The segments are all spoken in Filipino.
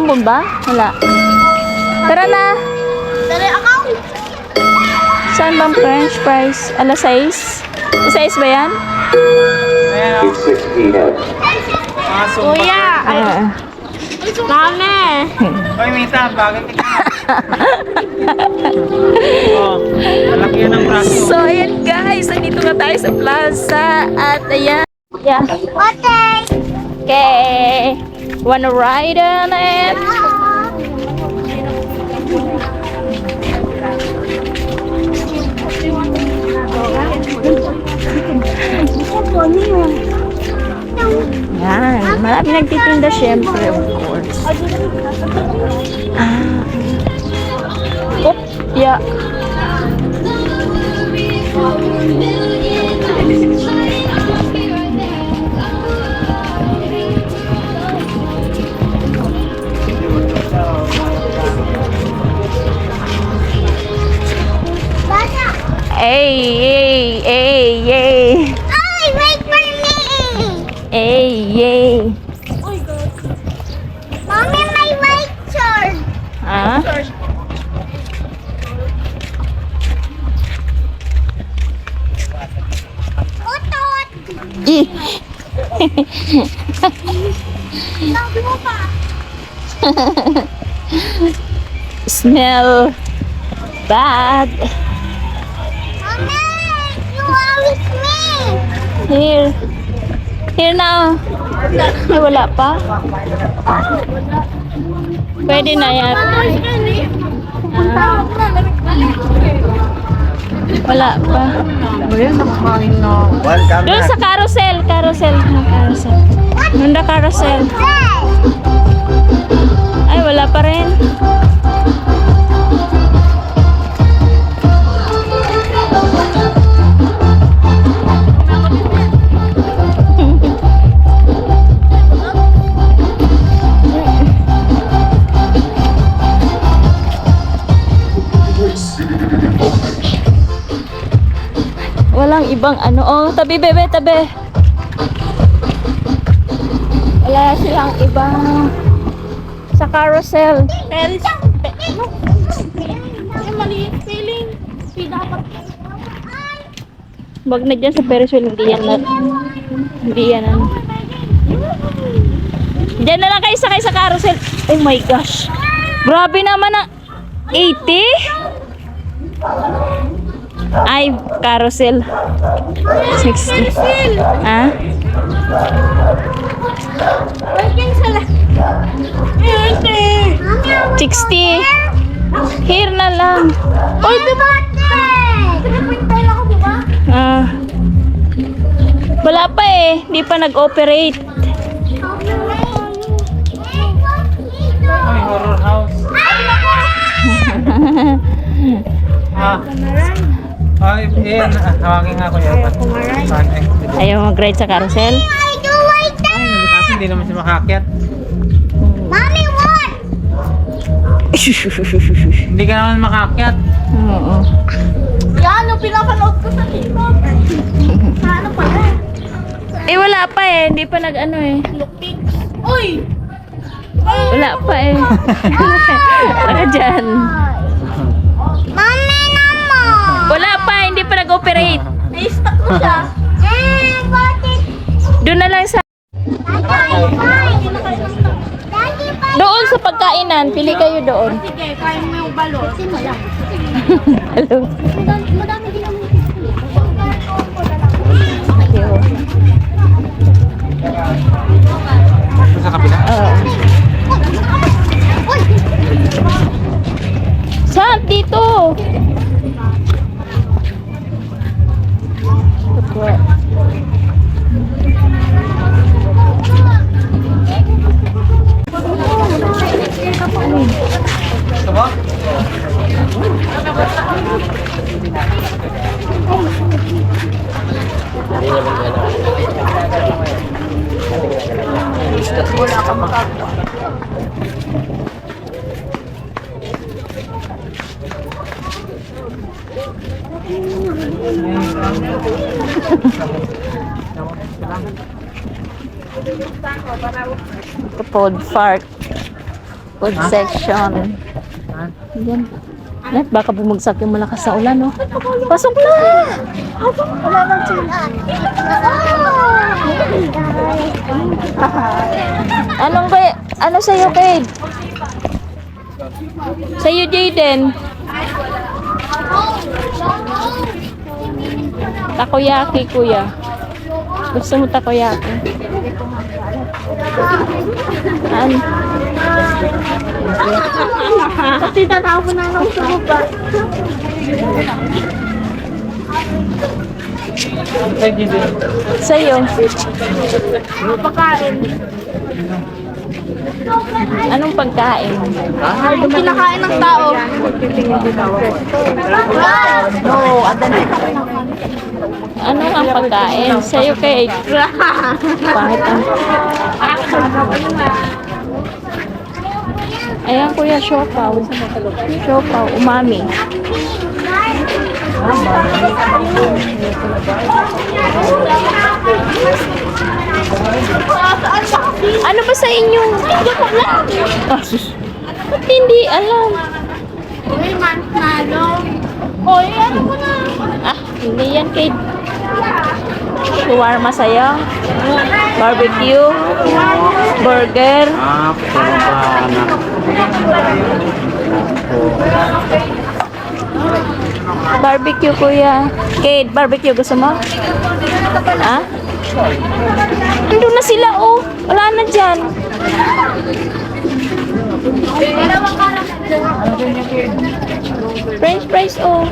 Ambon ba? Wala. Tara na. Dali ako. Saan bang french fries? Alas 6? Alas 6 ba yan? It's 6 p.m. Kuya. Mami. Hoy, Mita, bakit oh, malaki yan ang braso. So, ayan guys. Nandito na tayo sa plaza. At ayan. Yeah. Okay. Okay. Wanna ride on it? Yan. Marami nagtitinda syempre, of course. Oh, yeah. Hey, hey, hey, hey. Ay, wait for me. Hey, yay. Mommy, my white shirt. Ah? Utot. Eh. Sabi mo pa. Smell bad. Mommy, you are with me. Here. Here now. Ay, wala pa. Pwede na yan. Wala pa. Ayan, nakakain na. Welcome Doon sa carousel. Carousel. Carousel. Nunda carousel. Ay, wala pa rin. Walang ibang ano. Oh, tabi bebe, tabi. Wala silang ibang sa carousel. Yung maliit feeling. Dapat. Wag na dyan sa Ferris wheel. Hindi yan na. Hindi yan ano. Diyan na lang kayo sakay sa carousel. Oh my gosh. Grabe naman na. 80? Ay, carousel. 60. Ah? Working sila. 60. Here na lang. Oy, dumate! Pinapintay ako, di ba? Ah. Wala pa eh. Hindi pa nag-operate. Ay, horror house. Ah. Ay, Ian, hawagin nga ko yan. Ayaw mag-ride sa carousel. I do like that! Ay, kasi hindi naman siya makakyat. Mommy, what? Hindi ka naman makakyat. Oo. Yan, yung pinapanood ko sa TikTok. Ano pala? Eh, wala pa eh. Hindi pa nag-ano eh. Lupix. Uy! Wala pa eh. Ano dyan? Mommy naman! Wala pa. Hindi pa nag-operate. Na-stuck ko siya. Bakit? Doon na lang sa... Doon sa pagkainan. Pili kayo doon. Sige, kain mo yung balot. Hello. Madami din ang Sa kabila. Saan? Dito. Ito ba? Wala ka makagawa. Ito food park. Food section. Ha? Yan. Net, baka bumagsak yung malakas sa ulan, no? Pasok na! Wala nang sila. Anong ba? Ano sa'yo, Kate? Sa'yo, Jaden? Takoyaki, kuya. Gusto mo takoyaki? Ano? Kasi tatapon na lang sa baba. Ay, hindi. Sa'yo? Pagkain. Anong pagkain? Yung kinakain ng tao. Oo, adan na. Ano ang pagkain? Sa'yo, Kate? Pangit ang... Ayan, kuya, siopaw. Siopaw, umami. Ano ba sa inyo? Hindi ko alam. Ba't hindi alam? Uy, manalo. Uy, ano mo na? Ah, hindi yan, Kate. Shawarma sa'yo. Barbecue. Burger. Ah, Barbecue, kuya. Kate, barbecue. Gusto mo? Ha? Nandun na sila, oh. Wala na dyan. French fries, oh.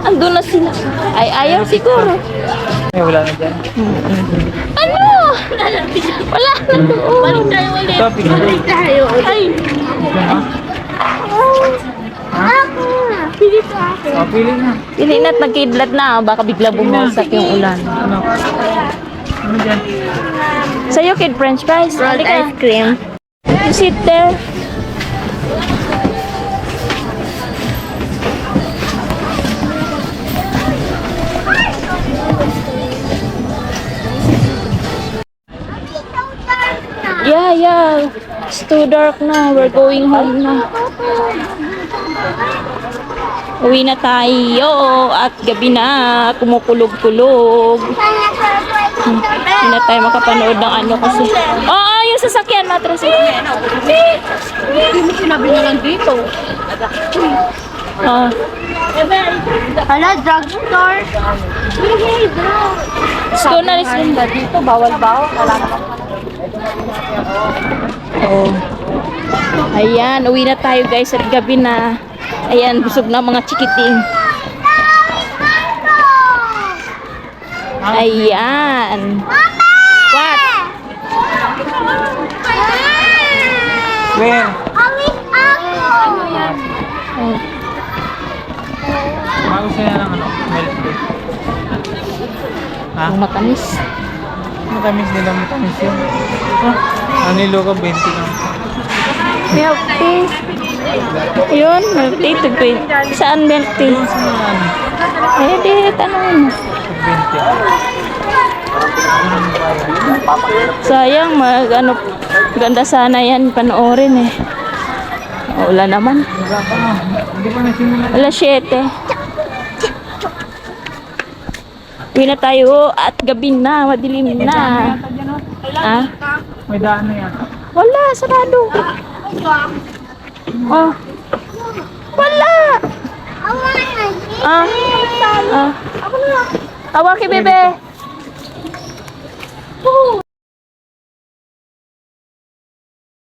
Andun na sila. Ay, ayaw siguro. Ay, wala na dyan. Ano? Wala na doon. Balik tayo ulit. Ito, pigil. Balik tayo ulit. Ay. Ako. Pili ko ako. Oh, pili na. Pili na't nagkidlat na. Baka bigla bumagsak yung ulan. Ano? Ano dyan? Sa'yo, kid, french fries. Rolled Halika. ice cream. You sit there. Yeah. It's too dark na. We're going home na. Uwi na tayo at gabi na. Kumukulog-kulog. Hindi na tayo makapanood ng ano kasi. Oo, yung sasakyan, matras. Hindi mo sinabi na lang dito. Ah, Hala, drugstore. gusto na rin. Dito, bawal-bawal. Wala naman. Oh. Ayan, uwi na tayo guys at gabi na. Ayan, busog na mga chikiting. Ayan. What? Where? Alis ako! Oh. Gusto na ng ano? Milk tea. Ha? Ang matamis. Matamis nila, matamis yun. Ano nilo ko, 20 lang. Milk tea. Yun, milk tea. Saan milk tea? Sa mga ano? Eh, di, tanongin mo. 20. Sayang, ano, ganda sana yan, panoorin eh. Wala naman. Wala pa na. Hindi pa nasimula. Alas 7. Uwi na tayo at gabi na, madilim na. Ah? May daan na yan. Wala, sarado. Oh. Wala. Ah. Ah. Hawaki, bebe.